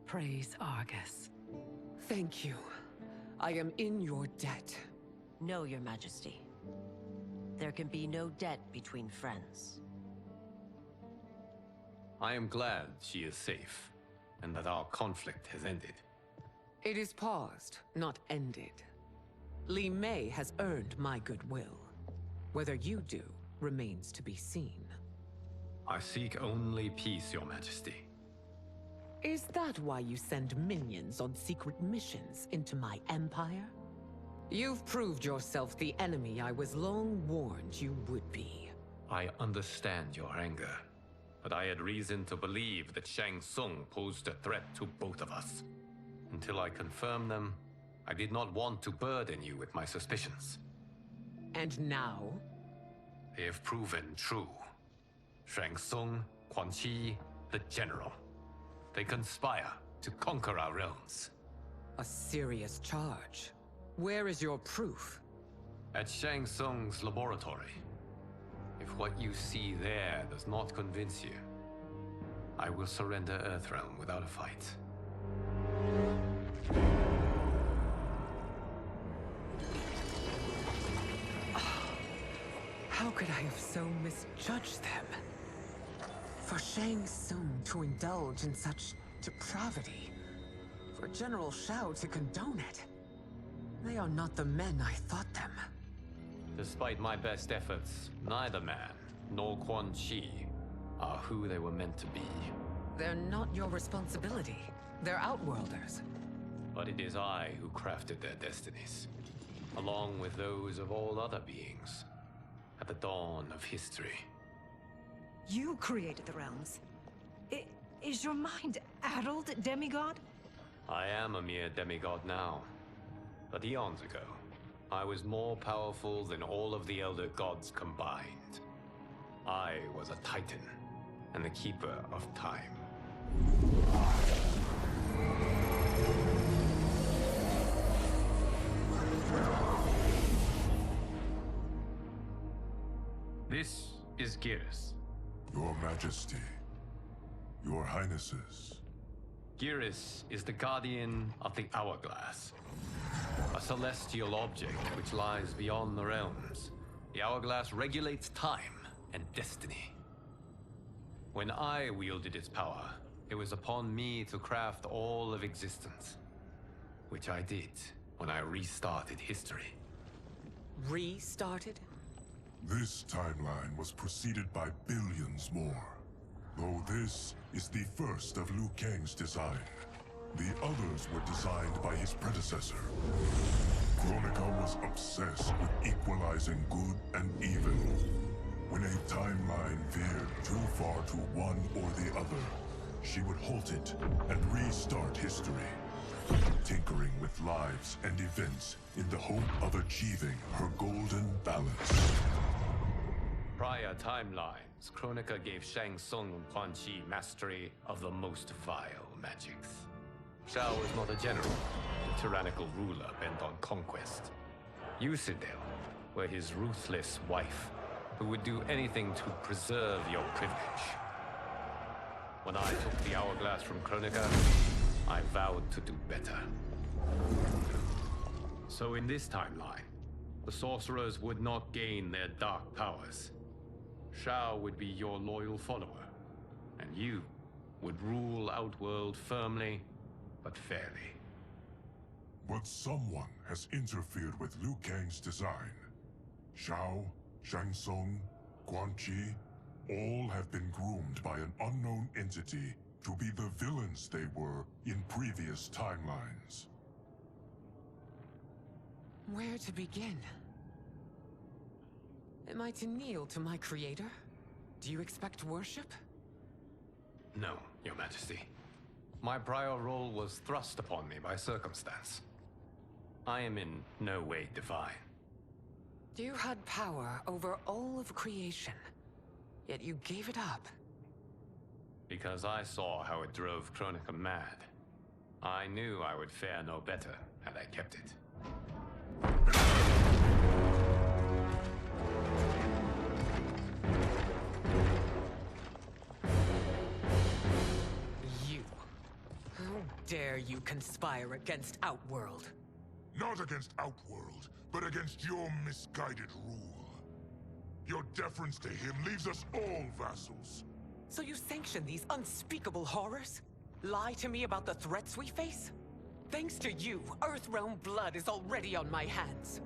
praise Argus. Thank you. I am in your debt. No, Your Majesty. There can be no debt between friends. I am glad she is safe, and that our conflict has ended. It is paused, not ended. Li Mei has earned my goodwill. Whether you do remains to be seen. I seek only peace, Your Majesty. Is that why you send minions on secret missions into my empire? You've proved yourself the enemy I was long warned you would be. I understand your anger, but I had reason to believe that Shang Tsung posed a threat to both of us. Until I confirmed them, I did not want to burden you with my suspicions. And now? They have proven true. Shang Tsung, Quan Chi, the General. They conspire to conquer our realms. A serious charge. Where is your proof? At Shang Tsung's laboratory. If what you see there does not convince you, I will surrender Earthrealm without a fight. How could I have so misjudged them? For Shang Tsung to indulge in such depravity, for General Shao to condone it, they are not the men I thought them. Despite my best efforts, neither man nor Quan Chi are who they were meant to be. They're not your responsibility. They're Outworlders. But it is I who crafted their destinies, along with those of all other beings, at the dawn of history. You created the realms. Is your mind addled, demigod? I am a mere demigod now, but eons ago, I was more powerful than all of the Elder Gods combined. I was a Titan, and the Keeper of Time. This is Geras. Your Majesty, Your Highnesses. Geras is the guardian of the Hourglass, a celestial object which lies beyond the realms. The Hourglass regulates time and destiny. When I wielded its power, it was upon me to craft all of existence, which I did when I restarted history. Restarted? This timeline was preceded by billions more. Though this is the first of Liu Kang's design, the others were designed by his predecessor. Kronika was obsessed with equalizing good and evil. When a timeline veered too far to one or the other, she would halt it and restart history, tinkering with lives and events in the hope of achieving her golden balance. Prior timelines, Kronika gave Shang Tsung and Quan Chi mastery of the most vile magics. Shao was not a general, a tyrannical ruler bent on conquest. You, Sindel, were his ruthless wife, who would do anything to preserve your privilege. When I took the Hourglass from Kronika, I vowed to do better. So in this timeline, the sorcerers would not gain their dark powers. Shao would be your loyal follower, and you would rule Outworld firmly, but fairly. But someone has interfered with Liu Kang's design. Shao, Shang Tsung, Quan Chi, all have been groomed by an unknown entity to be the villains they were in previous timelines. Where to begin? Am I to kneel to my creator? Do you expect worship? No, Your Majesty. My prior role was thrust upon me by circumstance. I am in no way divine. You had power over all of creation, yet you gave it up. Because I saw how it drove Kronika mad. I knew I would fare no better had I kept it. You. How dare you conspire against Outworld? Not against Outworld, but against your misguided rule. Your deference to him leaves us all vassals. So you sanction these unspeakable horrors? Lie to me about the threats we face? Thanks to you, Earthrealm blood is already on my hands.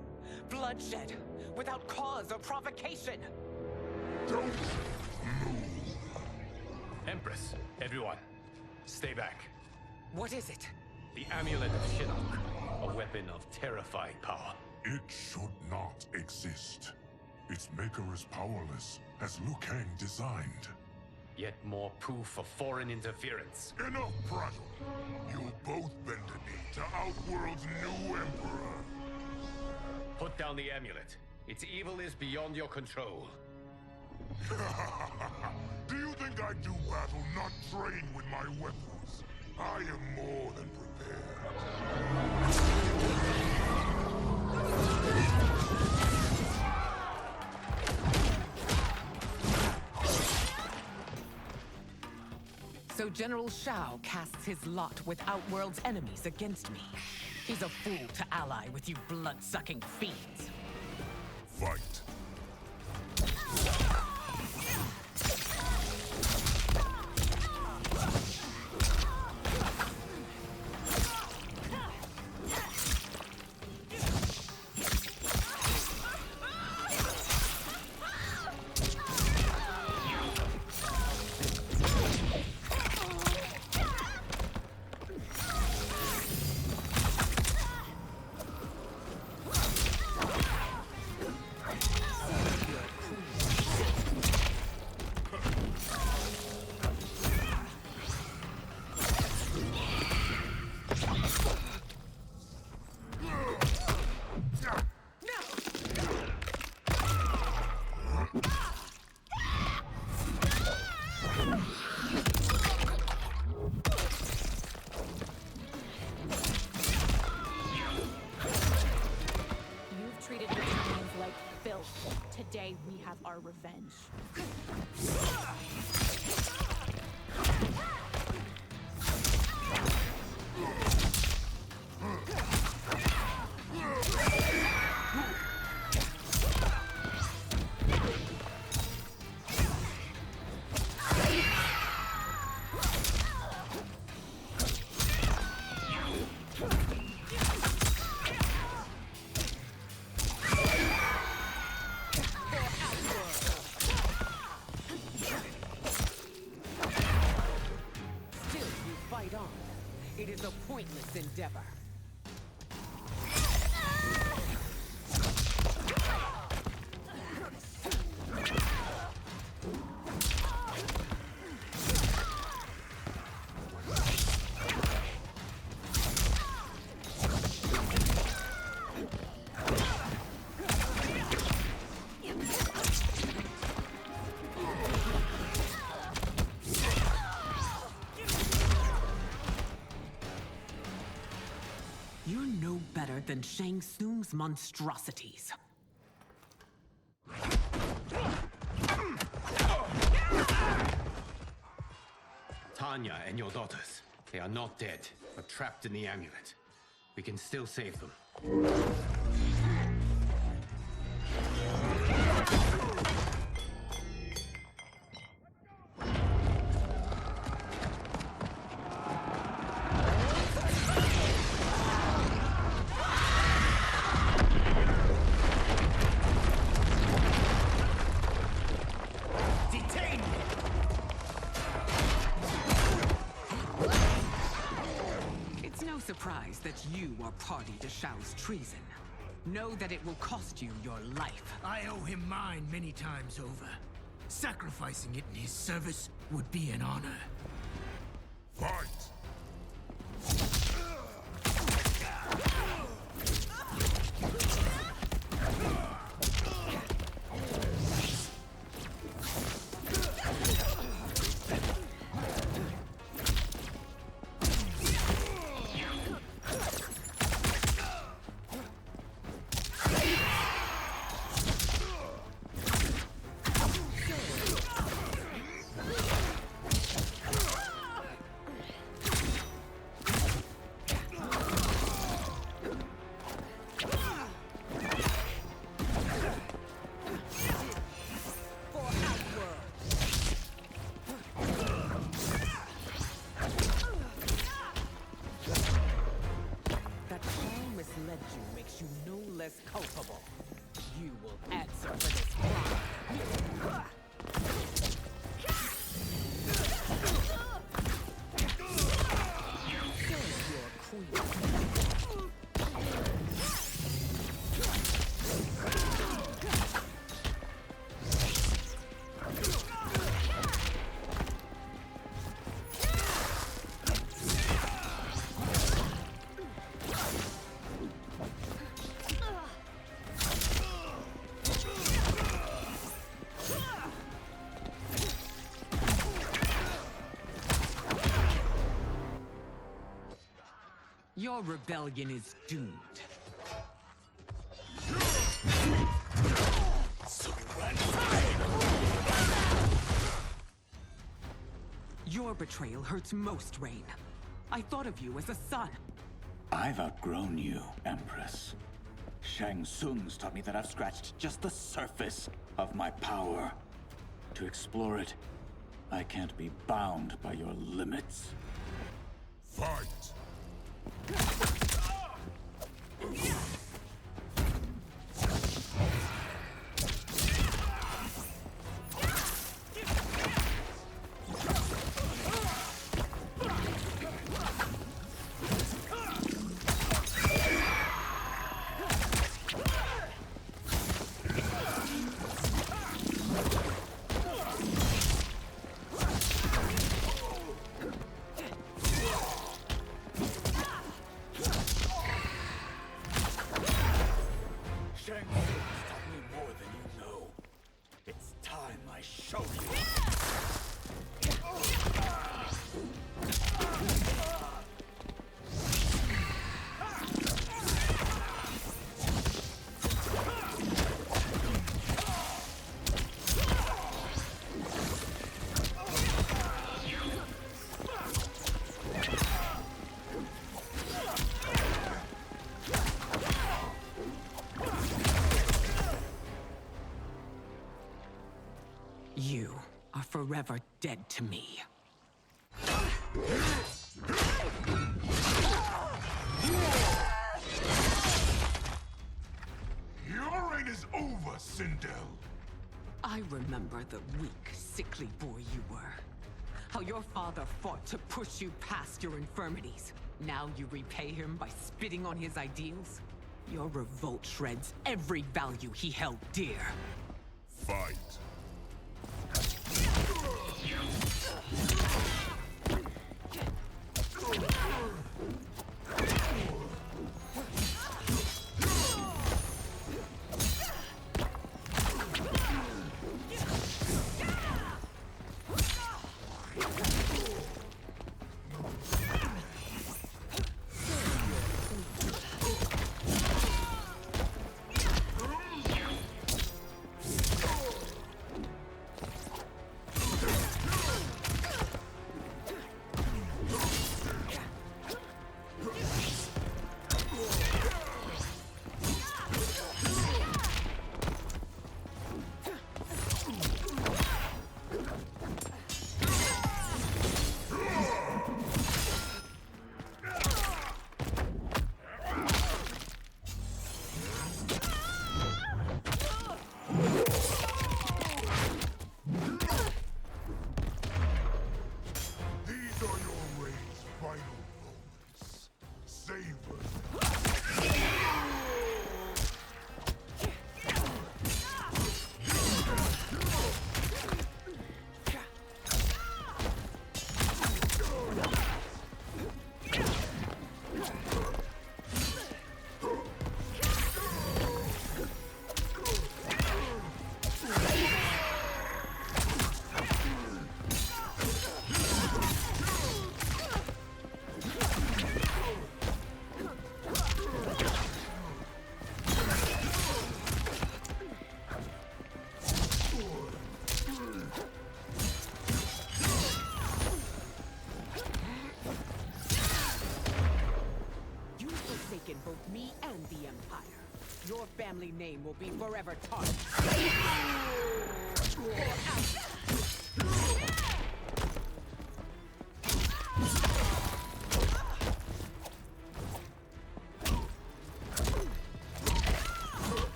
Bloodshed, without cause or provocation. Don't move. Empress, everyone, stay back. What is it? The Amulet of Shinnok, a weapon of terrifying power. It should not exist. Its maker is powerless, as Liu Kang designed. Yet more proof of foreign interference. Enough prattle. You'll both bend a knee to Outworld's new emperor. Put down the amulet. Its evil is beyond your control. Do you think I do battle not trained with my weapons? I am more than prepared. So General Shao casts his lot with Outworld's enemies against me. He's a fool to ally with you blood-sucking fiends. Fight. Today we have our revenge. It is a pointless endeavor. You're no better than Shang Tsung's monstrosities. Tanya and your daughters, they are not dead, but trapped in the amulet. We can still save them. Surprised that you are party to Shao's treason. Know that it will cost you your life. I owe him mine many times over. Sacrificing it in his service would be an honor. Fight! misled you makes you no less culpable. You will answer for this crime. Serve your queen. Your rebellion is doomed. Your betrayal hurts most, Rain. I thought of you as a son. I've outgrown you, Empress. Shang Tsung's taught me that I've scratched just the surface of my power. To explore it, I can't be bound by your limits. Fight! Shang Tsung's taught me more than you know. It's time I show you. You are forever dead to me. Your reign is over, Sindel! I remember the weak, sickly boy you were. How your father fought to push you past your infirmities. Now you repay him by spitting on his ideals? Your revolt shreds every value he held dear. Fight! Both me and the Empire. Your family name will be forever tarnished.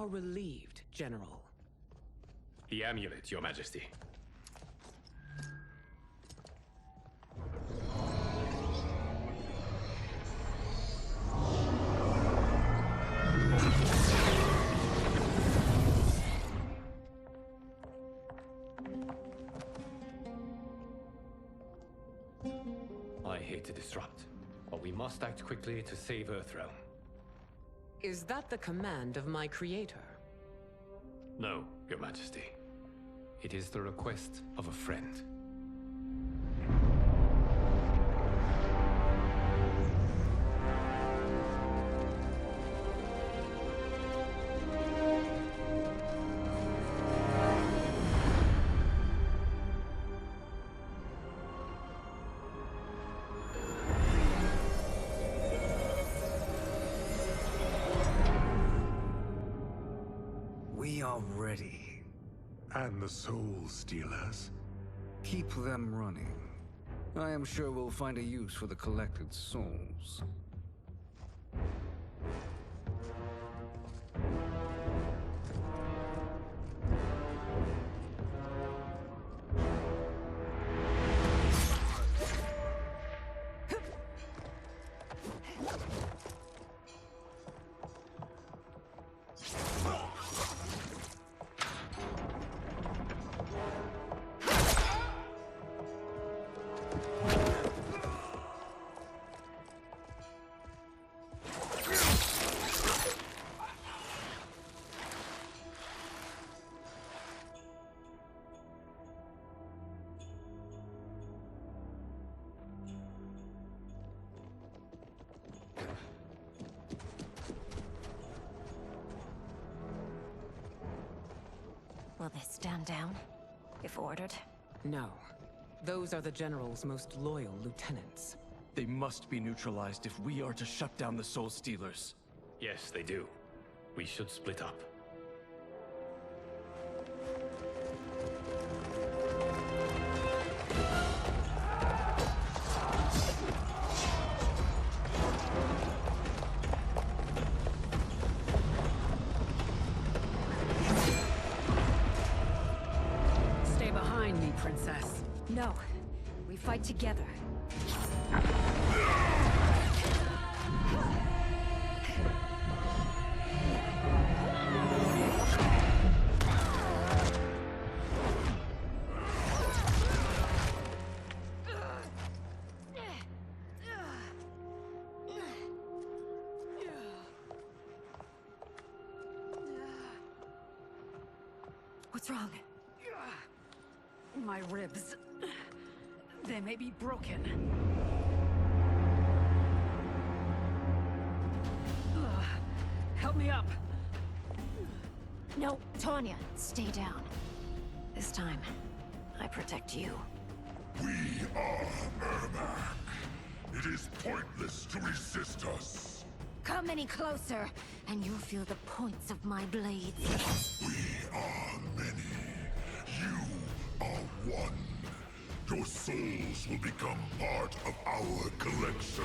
are relieved, General. The amulet, Your Majesty. I hate to disrupt, but we must act quickly to save Earthrealm. Is that the command of my creator? No, Your Majesty. It is the request of a friend. We are ready. And the Soul Stealers? Keep them running. I am sure we'll find a use for the collected souls. Will they stand down, if ordered? No. Those are the General's most loyal lieutenants. They must be neutralized if we are to shut down the Soul Stealers. Yes, they do. We should split up. Stay behind me, Princess. No. We fight together. What's wrong? My ribs. They may be broken. Help me up. No, Tanya, stay down. This time, I protect you. We are Ermac. It is pointless to resist us. Come any closer, and you'll feel the points of my blades. We are many. You are one. Your souls will become part of our collection.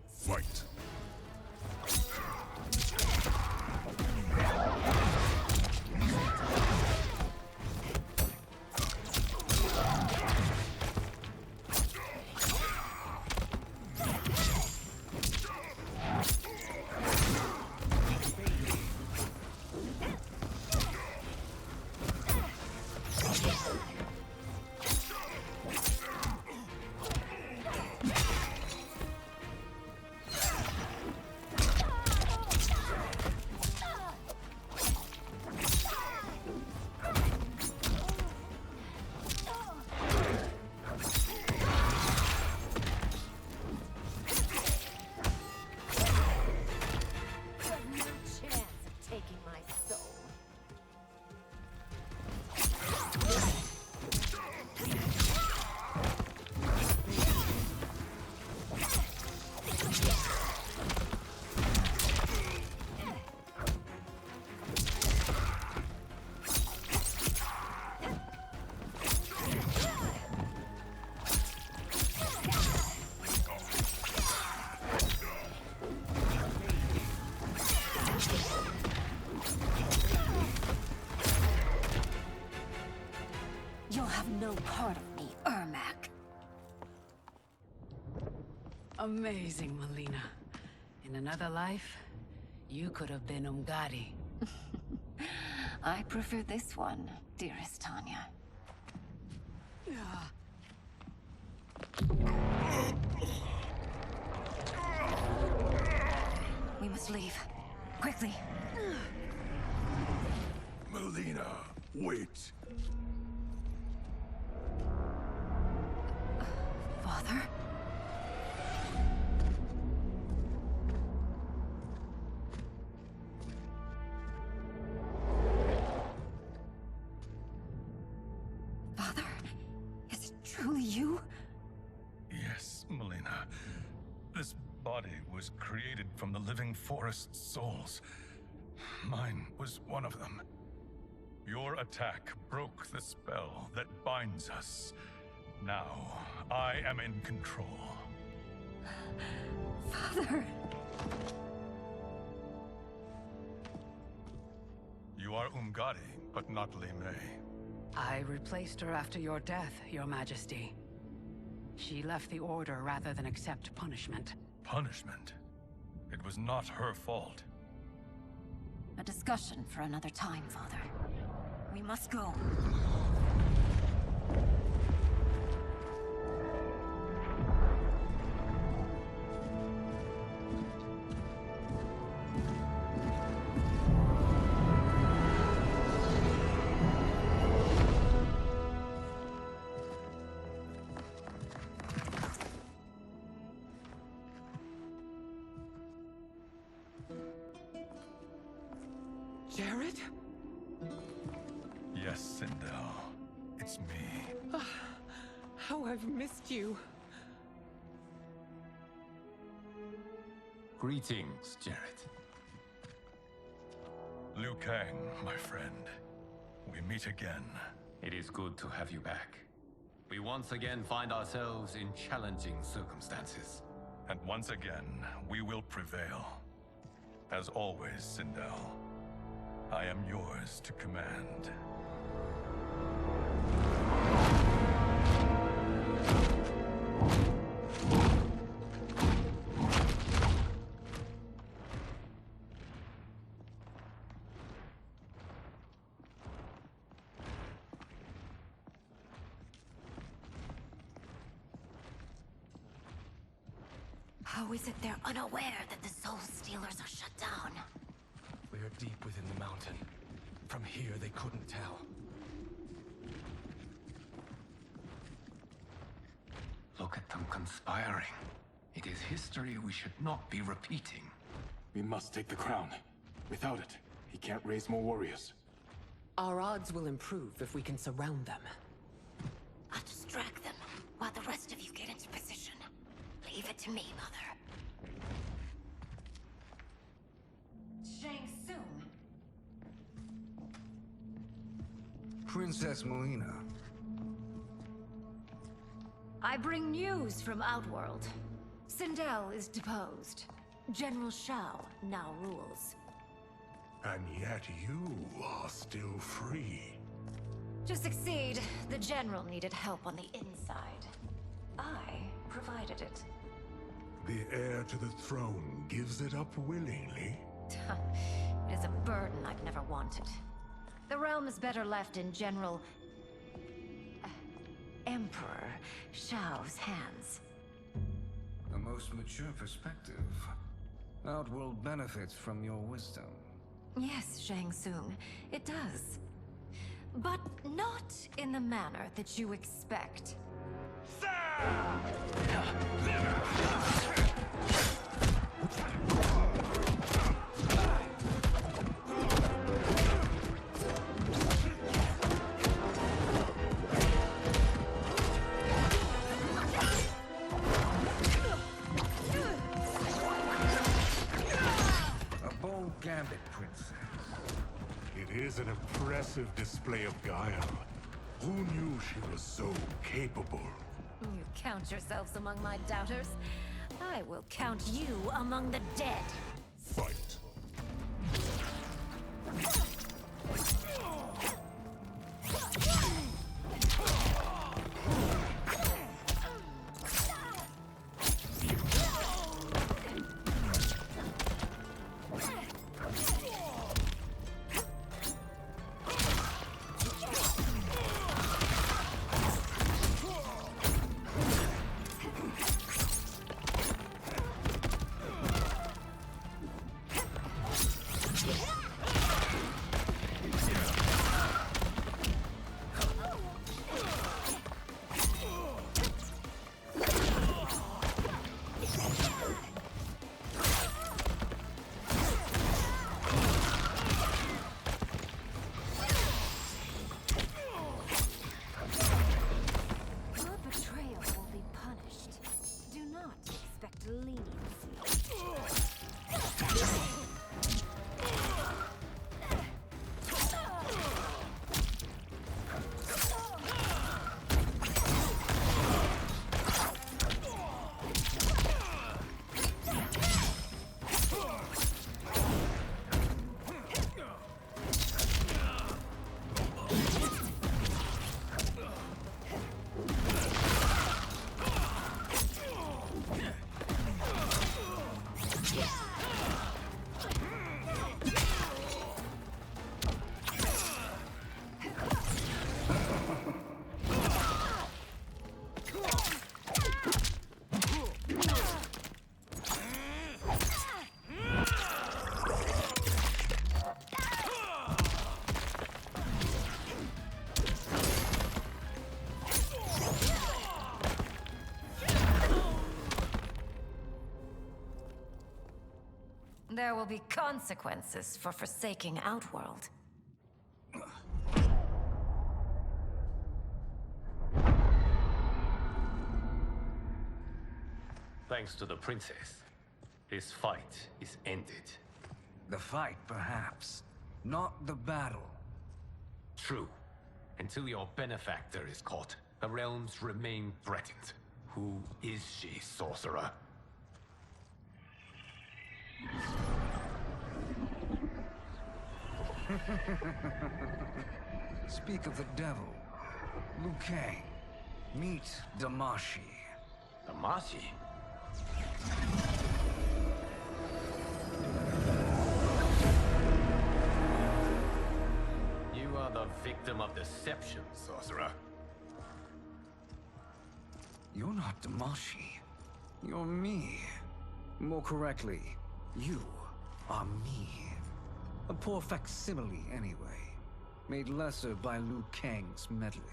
Fight. You'll have no part of me, Ermac. Amazing, Mileena. In another life, you could have been Umgadi. I prefer this one, dearest Tanya. We must leave. Quickly. Mileena, wait. Father? Father? Is it truly you? Yes, Mileena. This body was created from the living forest's souls. Mine was one of them. Your attack broke the spell that binds us. Now, I am in control. Father! You are Umgadi, but not Li Mei. I replaced her after your death, Your Majesty. She left the Order rather than accept punishment. Punishment? It was not her fault. A discussion for another time, Father. We must go. Jared? Yes, Sindel. It's me. How I've missed you. Greetings, Jared. Liu Kang, my friend. We meet again. It is good to have you back. We once again find ourselves in challenging circumstances. And once again, we will prevail. As always, Sindel, I am yours to command. How is it they're unaware that the Soul Stealers are shut down? We are deep within the mountain. From here, they couldn't tell. Look at them conspiring. It is history we should not be repeating. We must take the crown. Without it, he can't raise more warriors. Our odds will improve if we can surround them. I'll distract them while the rest of you get into position. Leave it to me, Mother. Shang Tsung. Princess Mileena. I bring news from Outworld. Sindel is deposed. General Shao now rules. And yet you are still free. To succeed, the General needed help on the inside. I provided it. The heir to the throne gives it up willingly. It is a burden I've never wanted. The realm is better left in General... Emperor Shao's hands. A most mature perspective. Outworld benefits from your wisdom. Yes, Shang Tsung, it does. But not in the manner that you expect. A bold gambit, princess. It is an impressive display of guile. Who knew she was so capable? You count yourselves among my doubters. I will count you among the dead. Fight. There will be consequences for forsaking Outworld. Thanks to the princess, this fight is ended. The fight, perhaps. Not the battle. True. Until your benefactor is caught, the realms remain threatened. Who is she, sorcerer? Speak of the devil. Liu Kang. Meet Damashi. Damashi? You are the victim of deception, sorcerer. You're not Damashi. You're me. More correctly, you are me. A poor facsimile, anyway. Made lesser by Liu Kang's meddling.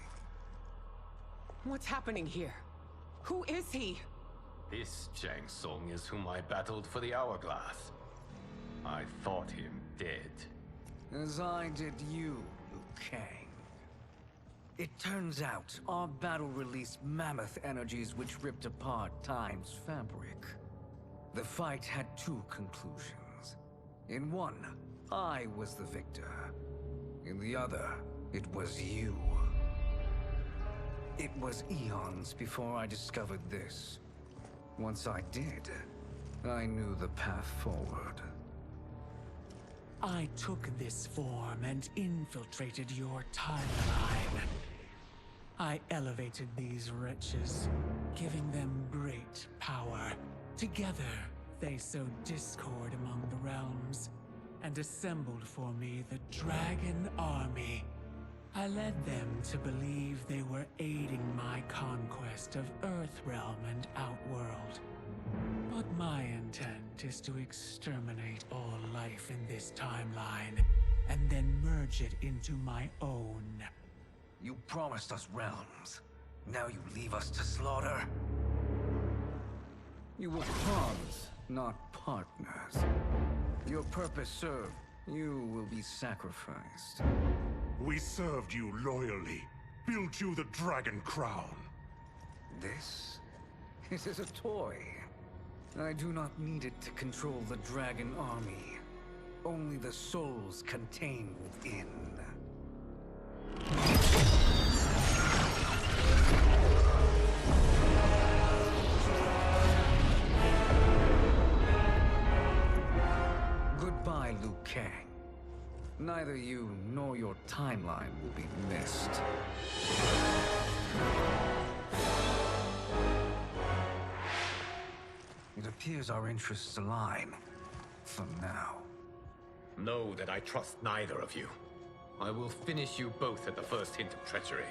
What's happening here? Who is he? This Shang Tsung is whom I battled for the Hourglass. I thought him dead. As I did you, Liu Kang. It turns out our battle released mammoth energies which ripped apart time's fabric. The fight had two conclusions. In one, I was the victor. In the other, it was you. It was eons before I discovered this. Once I did, I knew the path forward. I took this form and infiltrated your timeline. I elevated these wretches, giving them great power. Together, they sowed discord among the realms, and assembled for me the Dragon Army. I led them to believe they were aiding my conquest of Earthrealm and Outworld. But my intent is to exterminate all life in this timeline, and then merge it into my own. You promised us realms. Now you leave us to slaughter? You were pawns, not partners. Your purpose served. You will be sacrificed. We served you loyally, built you the Dragon Crown. This is a toy. I do not need it to control the Dragon Army. Only the souls contained within. Goodbye, Liu Kang. Neither you nor your timeline will be missed. It appears our interests align. For now. Know that I trust neither of you. I will finish you both at the first hint of treachery.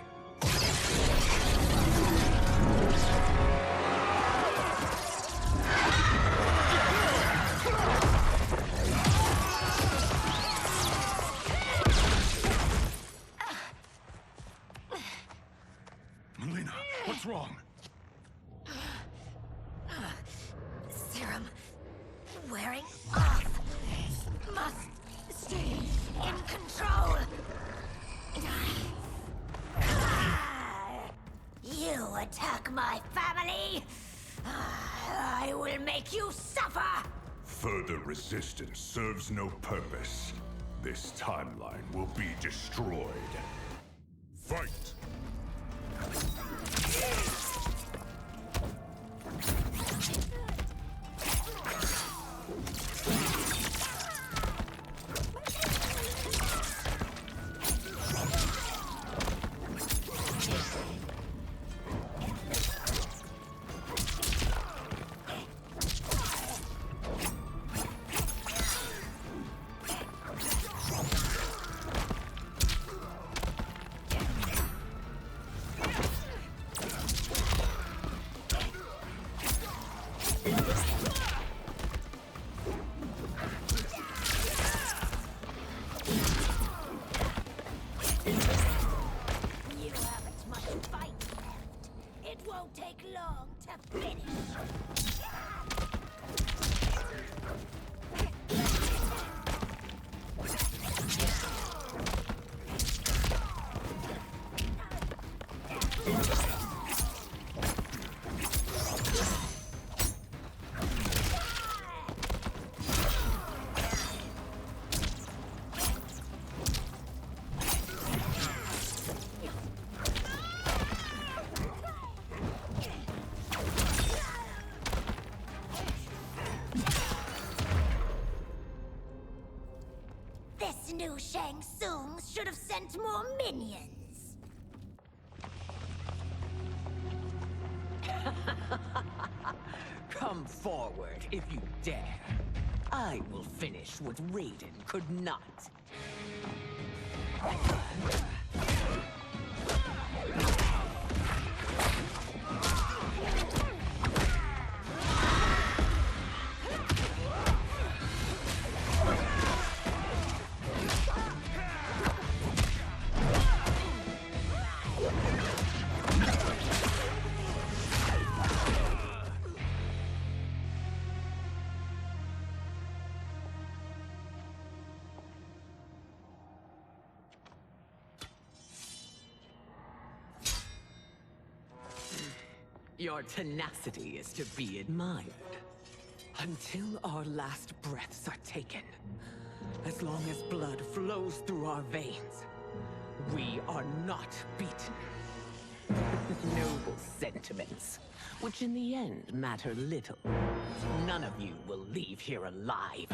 Mileena, what's wrong? Serum wearing off. Must stay in control. You attack my family. I will make you suffer. Further resistance serves no purpose. This timeline will be destroyed. Fight! Finish. This new Shang Tsung should have sent more minions. Come forward if you dare. I will finish what Raiden could not. Your tenacity is to be admired. Until our last breaths are taken, as long as blood flows through our veins, we are not beaten. Noble sentiments, which in the end matter little. None of you will leave here alive.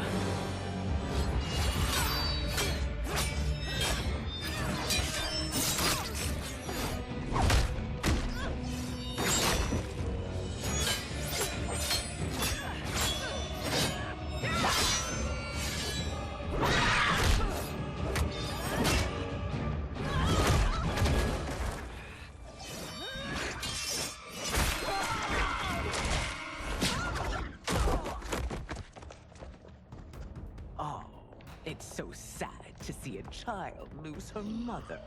It's so sad to see a child lose her mother.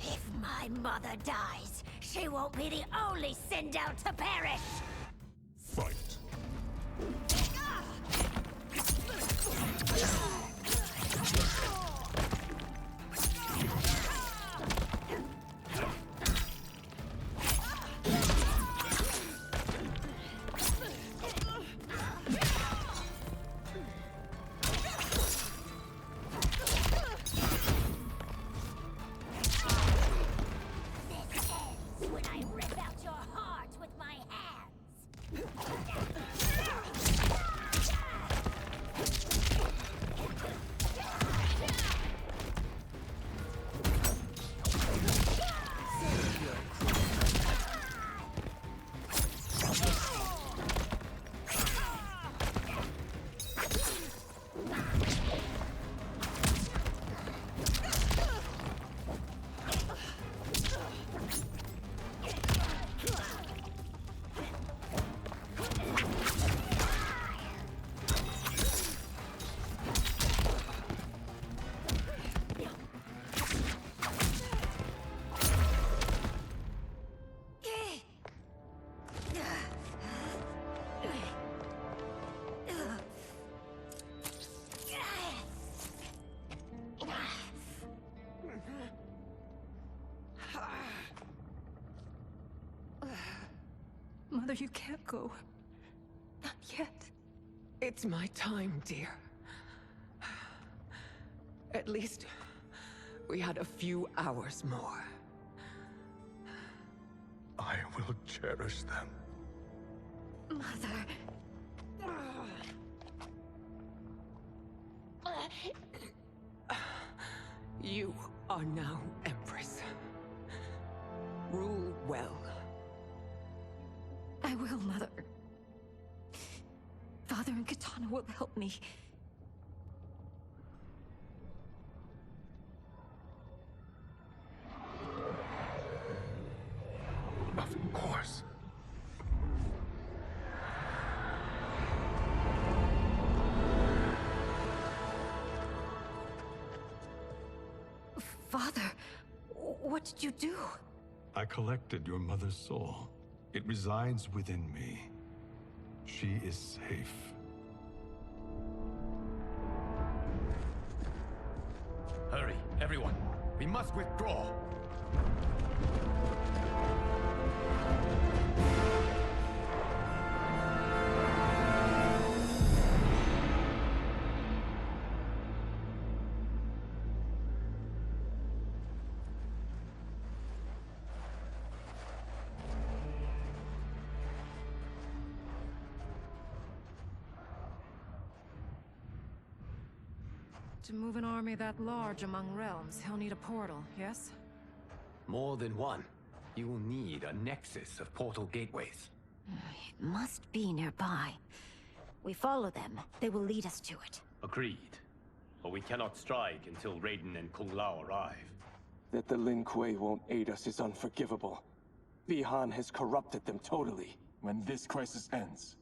If my mother dies, she won't be the only Sindel to perish! Fight. Mother, you can't go. Not yet. It's my time, dear. At least, we had a few hours more. I will cherish them. Mother... You are now Empress. Rule well. I will, Mother. Father and Katana will help me. Of course. Father, what did you do? I collected your mother's soul. It resides within me. She is safe. Hurry, everyone. We must withdraw. To move an army that large among realms, he'll need a portal, yes? More than one. You will need a nexus of portal gateways. It must be nearby. We follow them, they will lead us to it. Agreed. But we cannot strike until Raiden and Kung Lao arrive. That the Lin Kuei won't aid us is unforgivable. Bihan has corrupted them totally. When this crisis ends,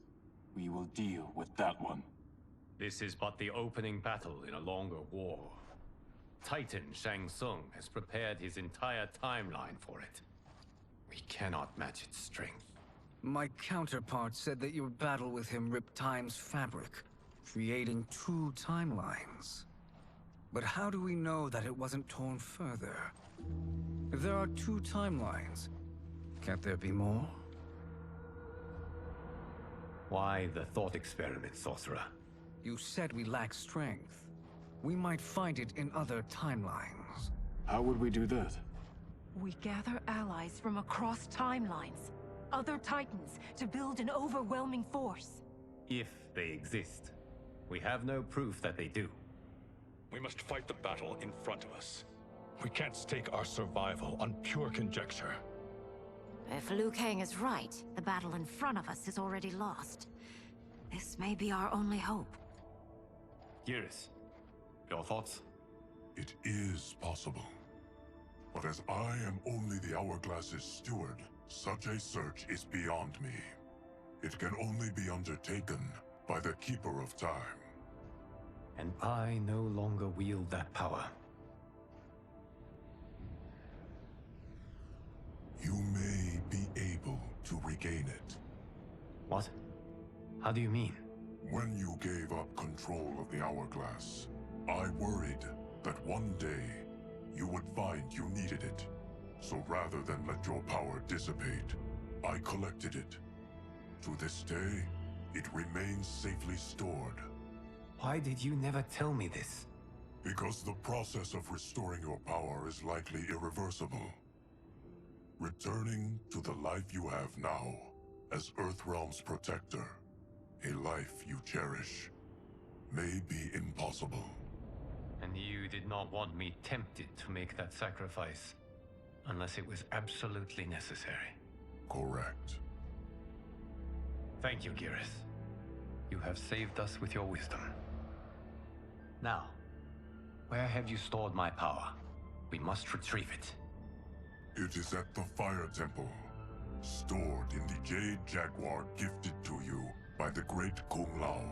we will deal with that one. This is but the opening battle in a longer war. Titan Shang Tsung has prepared his entire timeline for it. We cannot match its strength. My counterpart said that your battle with him ripped time's fabric, creating two timelines. But how do we know that it wasn't torn further? If there are two timelines, can't there be more? Why the thought experiment, Sorcerer? You said we lack strength. We might find it in other timelines. How would we do that? We gather allies from across timelines, other titans, to build an overwhelming force. If they exist. We have no proof that they do. We must fight the battle in front of us. We can't stake our survival on pure conjecture. If Liu Kang is right, the battle in front of us is already lost. This may be our only hope. Geras, your thoughts? It is possible. But as I am only the Hourglass's steward, such a search is beyond me. It can only be undertaken by the Keeper of Time. And I no longer wield that power. You may be able to regain it. What? How do you mean? When you gave up control of the Hourglass, I worried that one day you would find you needed it. So rather than let your power dissipate, I collected it. To this day, it remains safely stored. Why did you never tell me this? Because the process of restoring your power is likely irreversible. Returning to the life you have now, as Earthrealm's protector, a life you cherish, may be impossible. And you did not want me tempted to make that sacrifice, unless it was absolutely necessary. Correct. Thank you, Geras. You have saved us with your wisdom. Now, where have you stored my power? We must retrieve it. It is at the Fire Temple, stored in the Jade Jaguar gifted to you by the great Kung Lao.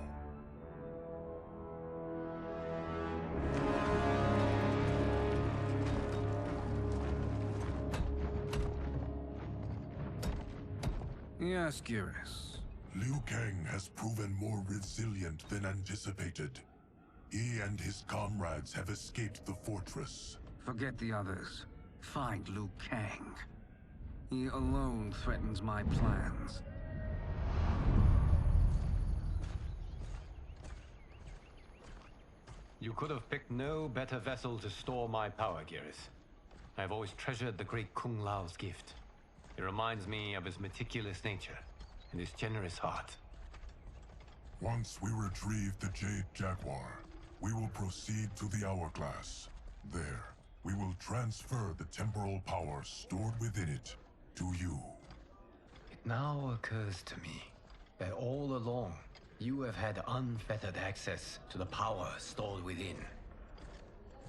Yes, Geras. Liu Kang has proven more resilient than anticipated. He and his comrades have escaped the fortress. Forget the others. Find Liu Kang. He alone threatens my plans. You could have picked no better vessel to store my power, Geras. I have always treasured the great Kung Lao's gift. It reminds me of his meticulous nature and his generous heart. Once we retrieve the Jade Jaguar, we will proceed to the Hourglass. There, we will transfer the temporal power stored within it to you. It now occurs to me that all along, you have had unfettered access to the power stored within.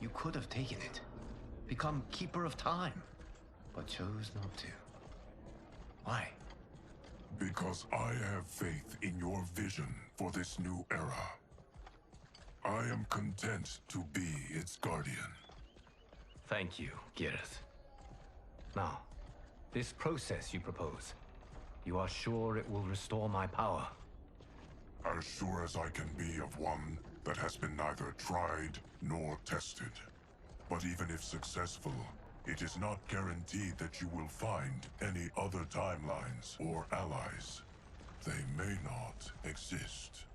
You could have taken it, become Keeper of Time, but chose not to. Why? Because I have faith in your vision for this new era. I am content to be its guardian. Thank you, Geras. Now, this process you propose, you are sure it will restore my power? As sure as I can be of one that has been neither tried nor tested. But even if successful, it is not guaranteed that you will find any other timelines or allies. They may not exist.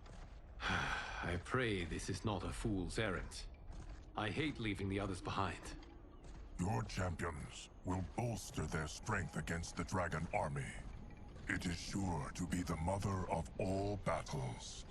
I pray this is not a fool's errand. I hate leaving the others behind. Your champions will bolster their strength against the Dragon Army. It is sure to be the mother of all battles.